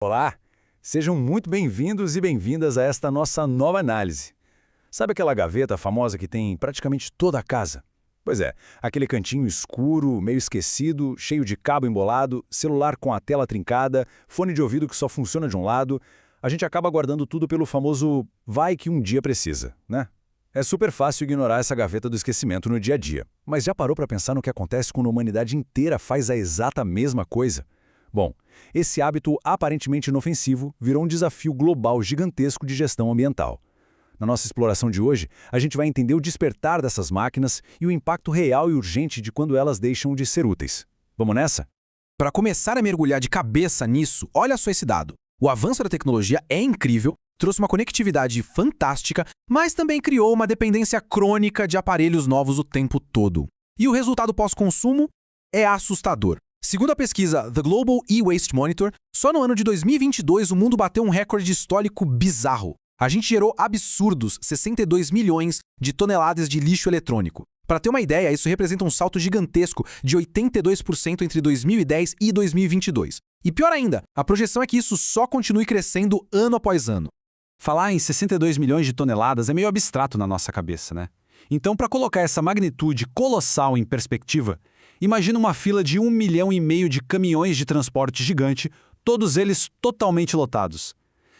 Olá, sejam muito bem-vindos e bem-vindas a esta nossa nova análise. Sabe aquela gaveta famosa que tem em praticamente toda a casa? Pois é, aquele cantinho escuro, meio esquecido, cheio de cabo embolado, celular com a tela trincada, fone de ouvido que só funciona de um lado. A gente acaba guardando tudo pelo famoso vai que um dia precisa, né? É super fácil ignorar essa gaveta do esquecimento no dia a dia, mas já parou para pensar no que acontece quando a humanidade inteira faz a exata mesma coisa? Bom, esse hábito aparentemente inofensivo virou um desafio global gigantesco de gestão ambiental. Na nossa exploração de hoje, a gente vai entender o despertar dessas máquinas e o impacto real e urgente de quando elas deixam de ser úteis. Vamos nessa? Para começar a mergulhar de cabeça nisso, olha só esse dado. O avanço da tecnologia é incrível, trouxe uma conectividade fantástica, mas também criou uma dependência crônica de aparelhos novos o tempo todo. E o resultado pós-consumo é assustador. Segundo a pesquisa The Global E-Waste Monitor, só no ano de 2022 o mundo bateu um recorde histórico bizarro. A gente gerou absurdos 62 milhões de toneladas de lixo eletrônico. Para ter uma ideia, isso representa um salto gigantesco de 82% entre 2010 e 2022. E pior ainda, a projeção é que isso só continue crescendo ano após ano. Falar em 62 milhões de toneladas é meio abstrato na nossa cabeça, né? Então, para colocar essa magnitude colossal em perspectiva, imagina uma fila de 1,5 milhão de caminhões de transporte gigante, todos eles totalmente lotados.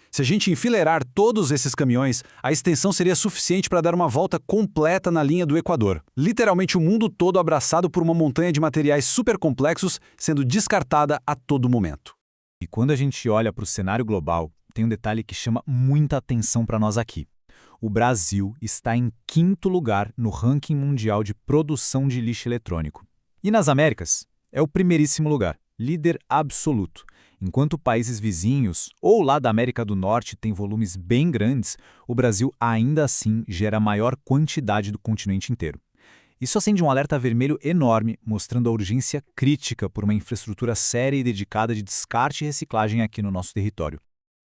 Se a gente enfileirar todos esses caminhões, a extensão seria suficiente para dar uma volta completa na linha do Equador. Literalmente o mundo todo abraçado por uma montanha de materiais supercomplexos sendo descartada a todo momento. E quando a gente olha para o cenário global, tem um detalhe que chama muita atenção para nós aqui. O Brasil está em 5º lugar no ranking mundial de produção de lixo eletrônico. E nas Américas, é o primeiríssimo lugar, líder absoluto. Enquanto países vizinhos, ou lá da América do Norte, têm volumes bem grandes, o Brasil ainda assim gera a maior quantidade do continente inteiro. Isso acende um alerta vermelho enorme, mostrando a urgência crítica por uma infraestrutura séria e dedicada de descarte e reciclagem aqui no nosso território.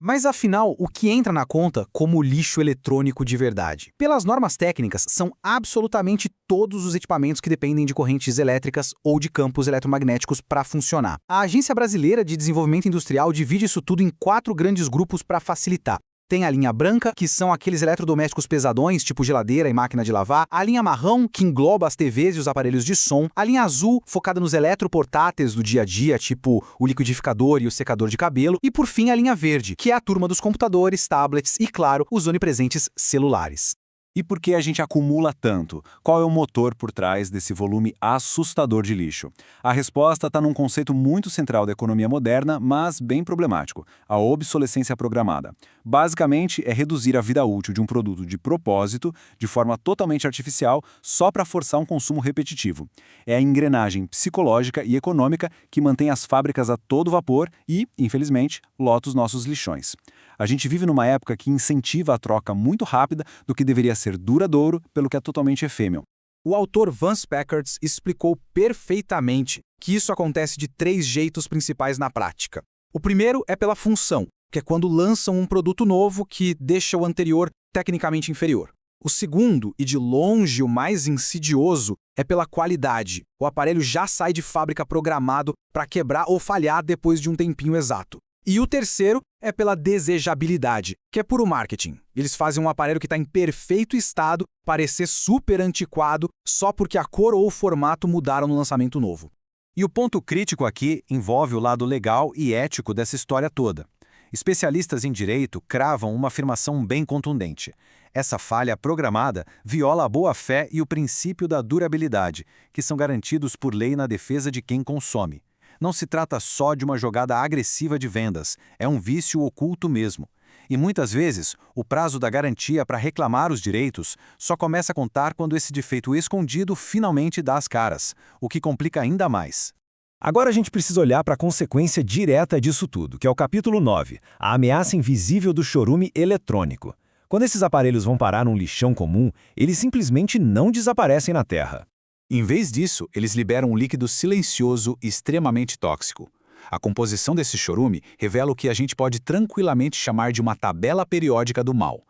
Mas afinal, o que entra na conta como lixo eletrônico de verdade? Pelas normas técnicas, são absolutamente todos os equipamentos que dependem de correntes elétricas ou de campos eletromagnéticos para funcionar. A Agência Brasileira de Desenvolvimento Industrial divide isso tudo em 4 grandes grupos para facilitar. Tem a linha branca, que são aqueles eletrodomésticos pesadões, tipo geladeira e máquina de lavar. A linha marrom, que engloba as TVs e os aparelhos de som. A linha azul, focada nos eletroportáteis do dia a dia, tipo o liquidificador e o secador de cabelo. E por fim, a linha verde, que é a turma dos computadores, tablets e, claro, os onipresentes celulares. E por que a gente acumula tanto? Qual é o motor por trás desse volume assustador de lixo? A resposta está num conceito muito central da economia moderna, mas bem problemático: a obsolescência programada. Basicamente, é reduzir a vida útil de um produto de propósito, de forma totalmente artificial, só para forçar um consumo repetitivo. É a engrenagem psicológica e econômica que mantém as fábricas a todo vapor e, infelizmente, lota os nossos lixões. A gente vive numa época que incentiva a troca muito rápida do que deveria ser duradouro pelo que é totalmente efêmero. O autor Vance Packard explicou perfeitamente que isso acontece de 3 jeitos principais na prática. O primeiro é pela função, que é quando lançam um produto novo que deixa o anterior tecnicamente inferior. O segundo, e de longe o mais insidioso, é pela qualidade. O aparelho já sai de fábrica programado para quebrar ou falhar depois de um tempinho exato. E o terceiro é pela desejabilidade, que é puro marketing. Eles fazem um aparelho que está em perfeito estado parecer super antiquado só porque a cor ou o formato mudaram no lançamento novo. E o ponto crítico aqui envolve o lado legal e ético dessa história toda. Especialistas em direito cravam uma afirmação bem contundente. Essa falha programada viola a boa-fé e o princípio da durabilidade, que são garantidos por lei na defesa de quem consome. Não se trata só de uma jogada agressiva de vendas, é um vício oculto mesmo. E muitas vezes, o prazo da garantia para reclamar os direitos só começa a contar quando esse defeito escondido finalmente dá as caras, o que complica ainda mais. Agora a gente precisa olhar para a consequência direta disso tudo, que é o capítulo 9, a ameaça invisível do chorume eletrônico. Quando esses aparelhos vão parar num lixão comum, eles simplesmente não desaparecem na Terra. Em vez disso, eles liberam um líquido silencioso e extremamente tóxico. A composição desse chorume revela o que a gente pode tranquilamente chamar de uma tabela periódica do mal.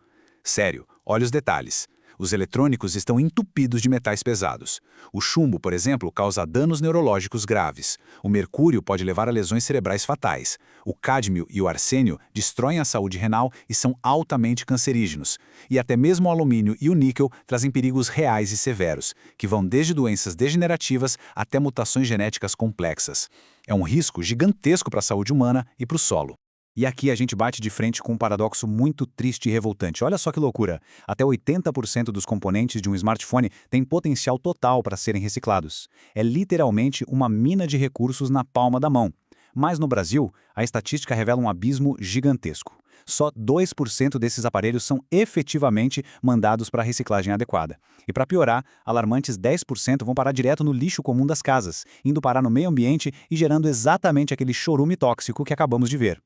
Sério, olha os detalhes. Os eletrônicos estão entupidos de metais pesados. O chumbo, por exemplo, causa danos neurológicos graves. O mercúrio pode levar a lesões cerebrais fatais. O cádmio e o arsênio destroem a saúde renal e são altamente cancerígenos. E até mesmo o alumínio e o níquel trazem perigos reais e severos, que vão desde doenças degenerativas até mutações genéticas complexas. É um risco gigantesco para a saúde humana e para o solo. E aqui a gente bate de frente com um paradoxo muito triste e revoltante. Olha só que loucura. Até 80% dos componentes de um smartphone têm potencial total para serem reciclados. É literalmente uma mina de recursos na palma da mão. Mas no Brasil, a estatística revela um abismo gigantesco. Só 2% desses aparelhos são efetivamente mandados para a reciclagem adequada. E para piorar, alarmantes 10% vão parar direto no lixo comum das casas, indo parar no meio ambiente e gerando exatamente aquele chorume tóxico que acabamos de ver.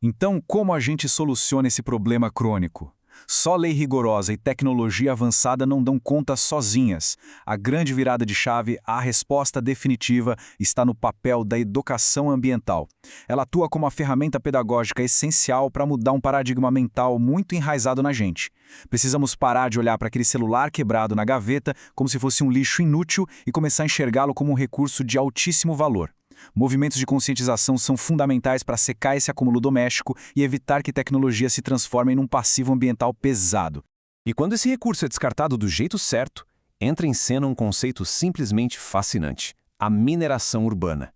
Então, como a gente soluciona esse problema crônico? Só lei rigorosa e tecnologia avançada não dão conta sozinhas. A grande virada de chave, a resposta definitiva, está no papel da educação ambiental. Ela atua como uma ferramenta pedagógica essencial para mudar um paradigma mental muito enraizado na gente. Precisamos parar de olhar para aquele celular quebrado na gaveta como se fosse um lixo inútil e começar a enxergá-lo como um recurso de altíssimo valor. Movimentos de conscientização são fundamentais para secar esse acúmulo doméstico e evitar que tecnologia se transforme num passivo ambiental pesado. E quando esse recurso é descartado do jeito certo, entra em cena um conceito simplesmente fascinante: a mineração urbana.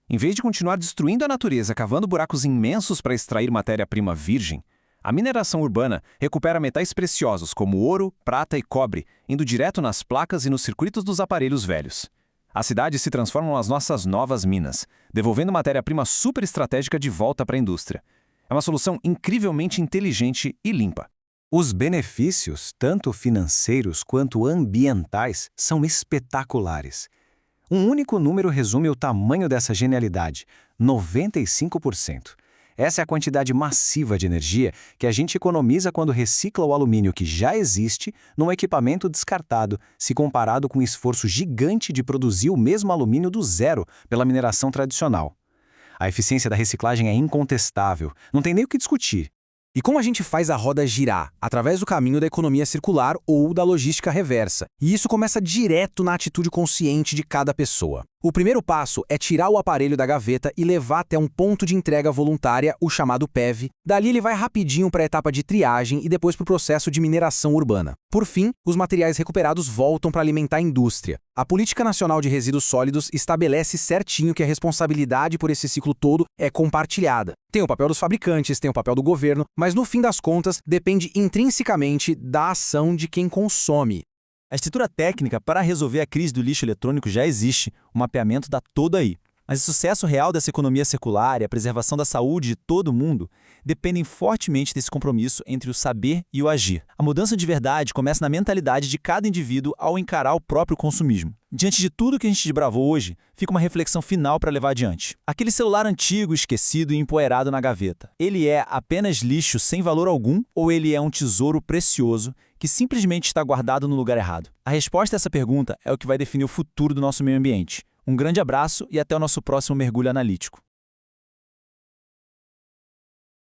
Em vez de continuar destruindo a natureza, cavando buracos imensos para extrair matéria-prima virgem, a mineração urbana recupera metais preciosos como ouro, prata e cobre, indo direto nas placas e nos circuitos dos aparelhos velhos. As cidades se transformam nas nossas novas minas, devolvendo matéria-prima super estratégica de volta para a indústria. É uma solução incrivelmente inteligente e limpa. Os benefícios, tanto financeiros quanto ambientais, são espetaculares. Um único número resume o tamanho dessa genialidade: 95%. Essa é a quantidade massiva de energia que a gente economiza quando recicla o alumínio que já existe num equipamento descartado, se comparado com o esforço gigante de produzir o mesmo alumínio do zero pela mineração tradicional. A eficiência da reciclagem é incontestável, não tem nem o que discutir. E como a gente faz a roda girar? Através do caminho da economia circular ou da logística reversa. E isso começa direto na atitude consciente de cada pessoa. O primeiro passo é tirar o aparelho da gaveta e levar até um ponto de entrega voluntária, o chamado PEV. Dali ele vai rapidinho para a etapa de triagem e depois para o processo de mineração urbana. Por fim, os materiais recuperados voltam para alimentar a indústria. A Política Nacional de Resíduos Sólidos estabelece certinho que a responsabilidade por esse ciclo todo é compartilhada. Tem o papel dos fabricantes, tem o papel do governo, mas no fim das contas depende intrinsecamente da ação de quem consome. A estrutura técnica para resolver a crise do lixo eletrônico já existe, o mapeamento está todo aí. Mas o sucesso real dessa economia circular e a preservação da saúde de todo mundo dependem fortemente desse compromisso entre o saber e o agir. A mudança de verdade começa na mentalidade de cada indivíduo ao encarar o próprio consumismo. Diante de tudo que a gente desbravou hoje, fica uma reflexão final para levar adiante. Aquele celular antigo, esquecido e empoeirado na gaveta, ele é apenas lixo sem valor algum ou ele é um tesouro precioso que simplesmente está guardado no lugar errado? A resposta a essa pergunta é o que vai definir o futuro do nosso meio ambiente. Um grande abraço e até o nosso próximo mergulho analítico.